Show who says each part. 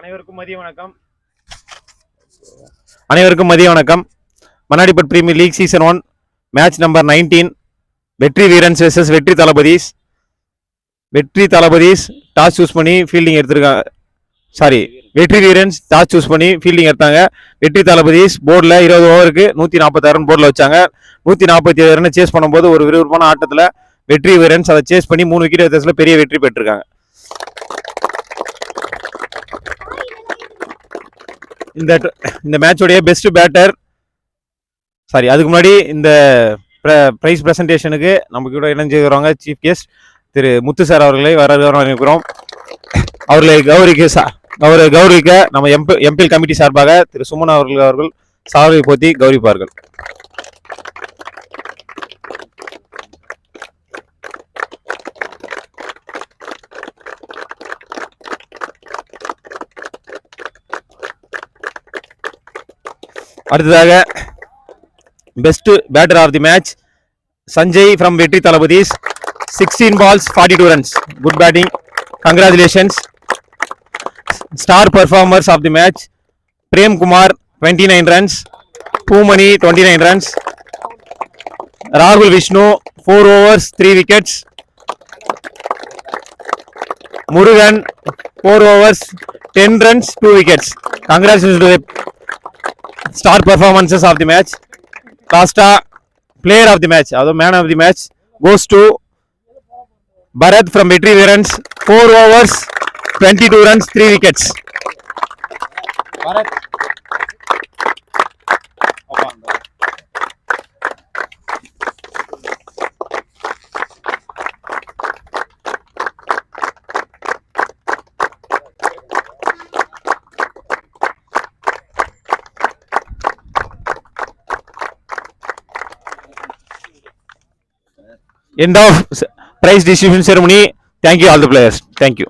Speaker 1: அனைவருக்கும் மதிய வணக்கம். Mannadipet premier league season 1 match number 19 Vetri Veerans versus Vetri Thalapathis. Vetri Thalapathis toss choose பண்ணி ஃபீல்டிங் எடுத்திருக்காங்க. வெற்றி வீரன்ஸ் டாஸ் சூஸ் பண்ணி ஃபீல்டிங் எடுத்தாங்க. வெற்றி தளபதிஸ் போர்டில் 20 ஓவருக்கு 146 ரன் போர்டில் வச்சாங்க. 147 ரன் சேஸ் பண்ணும்போது ஒரு விறுவிறுப்பான ஆட்டத்தில் வெற்றி வீரன்ஸ் அதை சேஸ் பண்ணி 3 விக்கெட் வித்தியாசத்தில் பெரிய வெற்றி பெற்றிருக்காங்க. இந்த மேட்சோடைய பெஸ்ட் பேட்டர் அதுக்கு முன்னாடி இந்த பிரைஸ் பிரசன்டேஷனுக்கு நம்ம கூட இணைஞ்சு வருவாங்க சீஃப் கெஸ்ட் திரு முத்து சார் அவர்களை வரவேற்கிறோம். அவர்களை கௌரவிக்க நம்ம எம்பிஎல் கமிட்டி சார்பாக திரு சுமன் அவர்கள் சால்வை போத்தி கௌரவிப்பார்கள். அடுத்ததாக best batter of the match Sanjay from வெற்றி தளபதிஸ். 16 balls 42 runs. Good batting. Congratulations. Star performers of the match Prem Kumar 29 runs. Poomani 29 runs. Rahul Vishnu 4 overs 3 wickets. Murugan 4 overs 10 runs 2 wickets. Congratulations to the star performances of the match. Costa player of the match, man of the match goes to Bharat from Vetri Virans. 4 overs 22 runs 3 wickets. Bharat End of prize distribution ceremony. Thank you all the players. Thank you.